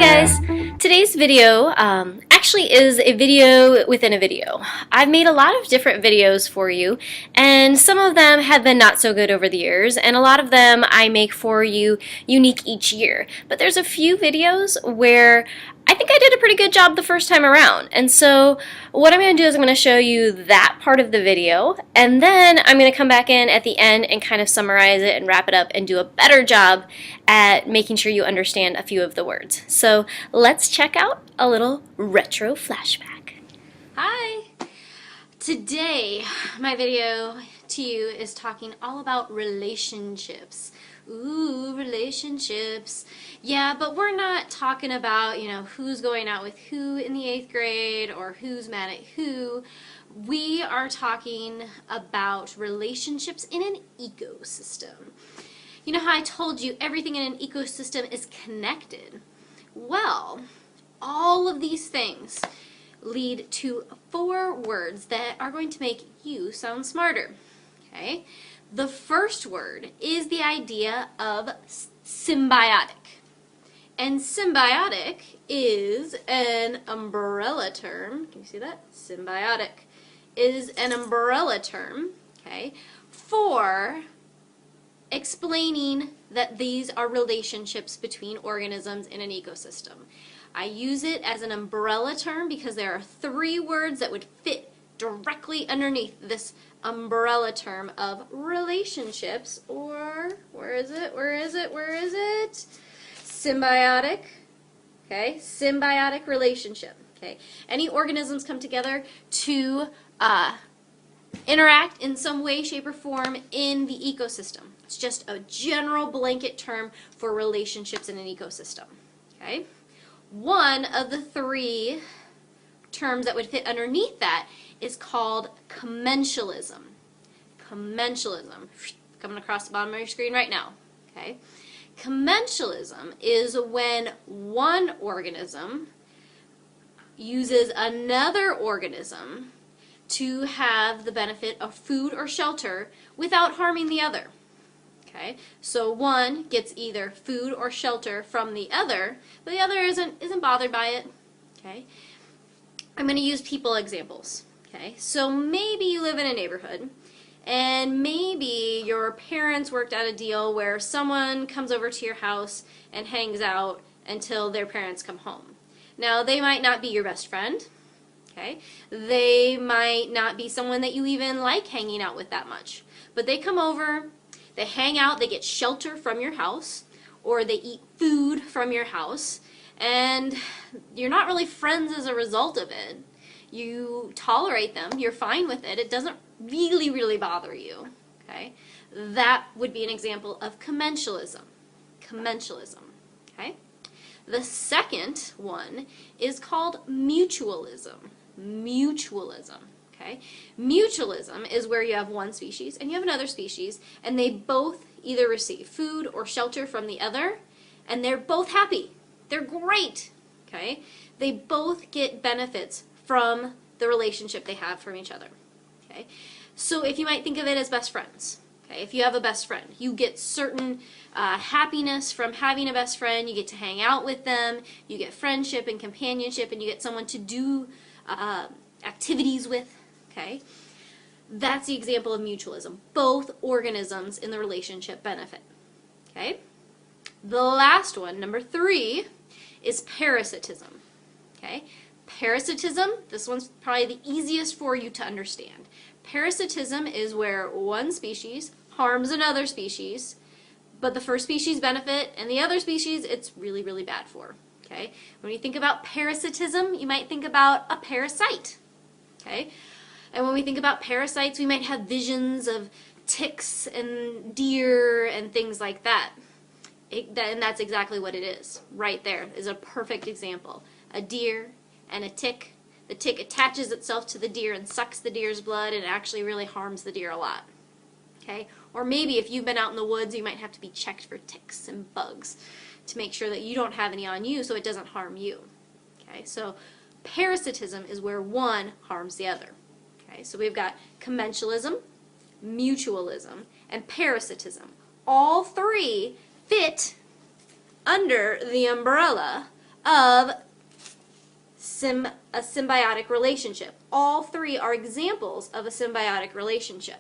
Hi guys! Today's video actually is a video within a video. I've made a lot of different videos for you, and some of them have been not so good over the years, and a lot of them I make for you unique each year. But there's a few videos where I think I did a pretty good job the first time around. And so what I'm going to do is I'm going to show you that part of the video, and then I'm going to come back in at the end and kind of summarize it and wrap it up and do a better job at making sure you understand a few of the words. So let's check out a little retro flashback. Hi! Today, my video to you is talking all about relationships. Ooh, relationships. Yeah, but we're not talking about, who's going out with who in the 8th grade or who's mad at who. We are talking about relationships in an ecosystem. You know how I told you everything in an ecosystem is connected? Well, all of these things lead to 4 words that are going to make you sound smarter. Okay? The first word is the idea of symbiotic. And symbiotic is an umbrella term. Can you see that? Symbiotic is an umbrella term, okay, for explaining that these are relationships between organisms in an ecosystem. I use it as an umbrella term because there are 3 words that would fit directly underneath this umbrella term of relationships, or where is it? Symbiotic. Okay, symbiotic relationship. Okay, any organisms come together to interact in some way, shape, or form in the ecosystem. It's just a general blanket term for relationships in an ecosystem. Okay, one of the 3 terms that would fit underneath that is called commensalism. Commensalism, coming across the bottom of your screen right now. Okay, commensalism is when one organism uses another organism to have the benefit of food or shelter without harming the other. Okay, so one gets either food or shelter from the other, but the other isn't bothered by it. Okay, I'm going to use people examples. Okay, so maybe you live in a neighborhood, and maybe your parents worked out a deal where someone comes over to your house and hangs out until their parents come home. Now, they might not be your best friend. Okay, they might not be someone that you even like hanging out with that much, but they come over, they hang out, they get shelter from your house, or they eat food from your house, and you're not really friends as a result of it. You tolerate them, you're fine with it, it doesn't really bother you. Okay, that would be an example of commensalism. Commensalism. Okay, the second one is called mutualism. Mutualism. Okay, mutualism is where you have one species and you have another species, and they both either receive food or shelter from the other, and they're both happy. They're great. Okay, they both get benefits from the relationship they have from each other. Okay, so if you might think of it as best friends. Okay, if you have a best friend, you get certain happiness from having a best friend. You get to hang out with them. You get friendship and companionship, and you get someone to do activities with. Okay, that's the example of mutualism. Both organisms in the relationship benefit. Okay, the last one, number 3, is parasitism. Okay, parasitism, this one's probably the easiest for you to understand. Parasitism is where one species harms another species, but the first species benefit and the other species it's really bad for. Okay, when you think about parasitism, you might think about a parasite. Okay, and when we think about parasites, we might have visions of ticks and deer and things like that. And that's exactly what it is. Right there is a perfect example. A deer and a tick. The tick attaches itself to the deer and sucks the deer's blood and actually really harms the deer a lot. Okay? Or maybe if you've been out in the woods, you might have to be checked for ticks and bugs to make sure that you don't have any on you so it doesn't harm you. Okay? So parasitism is where one harms the other. Okay? So we've got commensalism, mutualism, and parasitism. All 3 fit under the umbrella of a symbiotic relationship. All three are examples of a symbiotic relationship.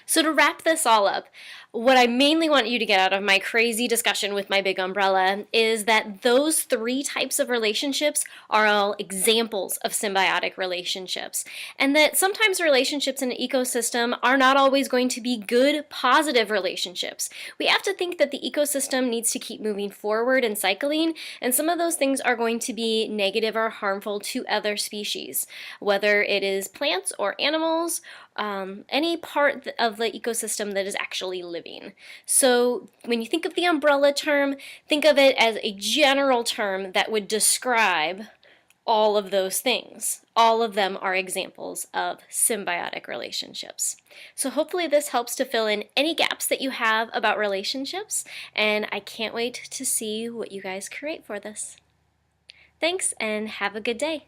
So to wrap this all up, what I mainly want you to get out of my crazy discussion with my big umbrella is that those three types of relationships are all examples of symbiotic relationships, and that sometimes relationships in an ecosystem are not always going to be good, positive relationships. We have to think that the ecosystem needs to keep moving forward and cycling, and some of those things are going to be negative or harmful to other species, whether it is plants or animals, any part of the ecosystem that is actually living. So when you think of the umbrella term, think of it as a general term that would describe all of those things. All of them are examples of symbiotic relationships. So hopefully this helps to fill in any gaps that you have about relationships, and I can't wait to see what you guys create for this. Thanks, and have a good day.